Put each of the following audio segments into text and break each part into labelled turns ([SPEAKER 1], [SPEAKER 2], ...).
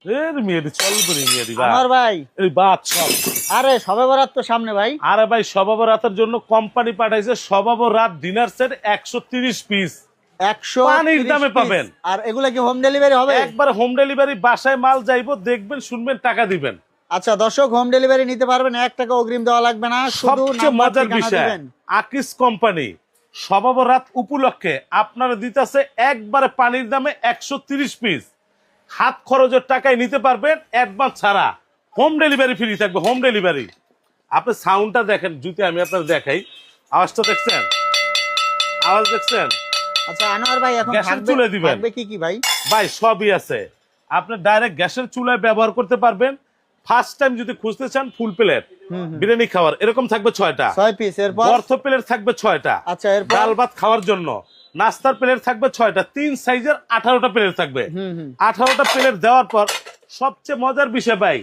[SPEAKER 1] এর মেয়েটি চলবে রে মেয়েটি ভাই।
[SPEAKER 2] আমার ভাই
[SPEAKER 1] এই বাদ সব।
[SPEAKER 2] আরে সবে বরাত তো সামনে ভাই।
[SPEAKER 1] আরে ভাই শবাব রাতের জন্য কোম্পানি পাঠাইছে শবাব রাত ডিনার সেট 130 পিস
[SPEAKER 2] 100
[SPEAKER 1] পানির দামে পাবেন।
[SPEAKER 2] আর এগুলা কি হোম ডেলিভারি হবে?
[SPEAKER 1] একবার হোম ডেলিভারি, বাসায় মাল যাইবো, দেখবেন শুনবেন, টাকা দিবেন।
[SPEAKER 2] আচ্ছা দর্শক, হোম ডেলিভারি নিতে পারবেন, 1 টাকা অগ্রিম দেওয়া লাগবে না, শুধু
[SPEAKER 1] সবচেয়ে
[SPEAKER 2] নাম্বার
[SPEAKER 1] মজার
[SPEAKER 2] ঠিকানা
[SPEAKER 1] বিষয়,
[SPEAKER 2] দিবেন।
[SPEAKER 1] আকিস কোম্পানি শবাব রাত উপলক্ষে আপনারা দিতেছে একবারে পানির দামে 130 পিস, হাত খরচের টাকায় নিতে পারবেন, অ্যাডভান্স ছাড়া। হোম ডেলিভারি ফ্রি থাকবে, হোম ডেলিভারি। আপনি সাউন্ডটা দেখেন, যদি আমি আপনার দেখাই, আওয়াজটা দেখছেন, আওয়াজ দেখছেন?
[SPEAKER 2] আচ্ছা আনোয়ার ভাই, এখন
[SPEAKER 1] গ্যাসের চুলায় দিবেন।
[SPEAKER 2] থাকবে কি কি ভাই?
[SPEAKER 1] ভাই সবই আছে। আপনি ডাইরেক্ট গ্যাসের চুলায় ব্যবহার করতে পারবেন। ফার্স্ট টাইম যদি খুঁজতে চান ফুল প্লেট বিরিয়ানি খাওয়ার, এরকম থাকবে 6টা।
[SPEAKER 2] 6 পিস। এরপর
[SPEAKER 1] বর্থ প্লেট থাকবে 6টা।
[SPEAKER 2] আচ্ছা এরপর
[SPEAKER 1] ডাল ভাত খাওয়ার জন্য নাস্তার প্লেট থাকবে 6টা। 3 সাইজের 18টা প্লেট থাকবে। 18টা প্লেট দেওয়ার পর সবচেয়ে মজার বিষয় ভাই,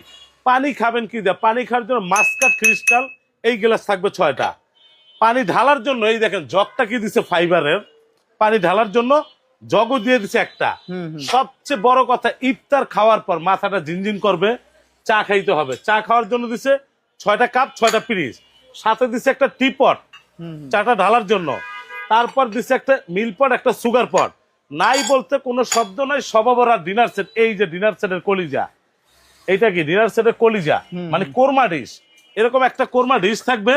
[SPEAKER 1] পানি খাবেন কি দিয়ে? পানি খাওয়ার জন্য মাস্কাট ক্রিস্টাল এই গ্লাস থাকবে 6টা। পানি ঢালার জন্য এই দেখেন জগটা কি দিছে ফাইবারের, পানি ঢালার জন্য জগও দিয়ে দিছে একটা। সবচেয়ে বড় কথা, ইফতার খাওয়ার পর মাথাটা ঝিনঝিন করবে, চা খাইতে হবে, চা খাওয়ার জন্য দিছে 6টা কাপ, 6টা পিরিচ, সাথে দিছে একটা টি পট চাটা ঢালার জন্য, তারপর দিছে একটা মিল পট, একটা সুগার পট। নাই বলতে কোনো শব্দ নাই। সবাবরা ডিনার সেট, এই যে ডিনার সেটের কলিজা, এইটা কি ডিনার সেটের কলিজা, মানে কোরমা ডিশ। এরকম একটা কোরমা ডিশ থাকবে,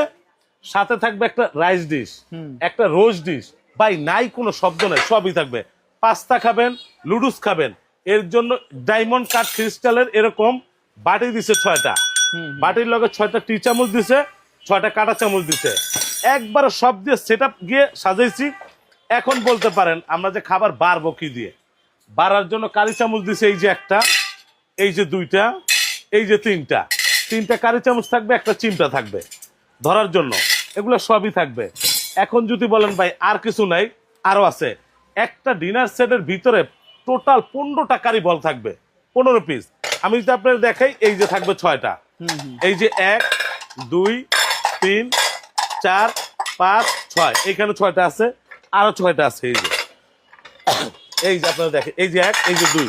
[SPEAKER 1] সাথে থাকবে একটা রাইস ডিশ, একটা রোস্ট ডিশ। ভাই নাই কোনো শব্দ নাই, সবই থাকবে। পাস্তা খাবেন, লুডুস খাবেন, এর জন্য ডায়মন্ড কাট ক্রিস্টালের এরকম বাটি দিছে 6টা। বাটির লগে 6টা টি চামচ দিছে, 6টা কাঁটা চামচ দিছে। একবার সব দিয়ে সেট আপ গিয়ে সাজাইছি। এখন বলতে পারেন আমরা যে খাবার বাড়বো কি দিয়ে? বাড়ার জন্য কারি চামচ দিছে, এই যে একটা, এই যে 2টা, এই যে 3টা কারি চামচ থাকবে, একটা চিমটা থাকবে ধরার জন্য, এগুলো সবই থাকবে। এখন যদি বলেন ভাই আর কিছু নাই, আরো আছে। একটা ডিনার সেটের ভিতরে টোটাল 15টা কারি বল থাকবে, 15 পিস। আমি যদি আপনার দেখাই, এই যে থাকবে 6টা, এই যে 1 2 3 4 5 6, এখানে 6টা আছে, আরো 6টা আছে। এই যে আপনারা দেখেন, এই যে 1, এই যে 2,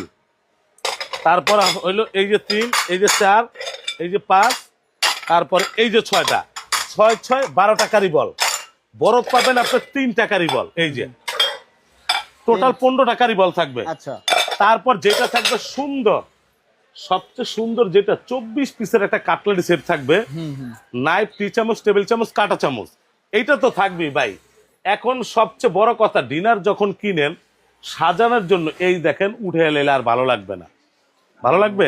[SPEAKER 1] তারপর হইলো এই যে 3, এই যে 4, এই যে 5, তারপর এই যে 6টা, 6 6 12টা কারি বল। বরফ পাবেন আপনার 3টা কারি বল, এই যে টোটাল 15টা কারি বল থাকবে।
[SPEAKER 2] আচ্ছা
[SPEAKER 1] তারপর যেটা থাকবে সুন্দর, সবচেয়ে সুন্দর যেটা, 24 পিসের একটা কাটলারি সেট থাকবে, নাইফ, টি চামচ, টেবিল চামচ, কাঁটা চামচ, এইটা তো থাকবেই ভাই। এখন সবচেয়ে বড় কথা, ডিনার যখন কিনেন সাজানোর জন্য এই দেখেন, উঠে এলে আর ভালো লাগবে না। ভালো লাগবে?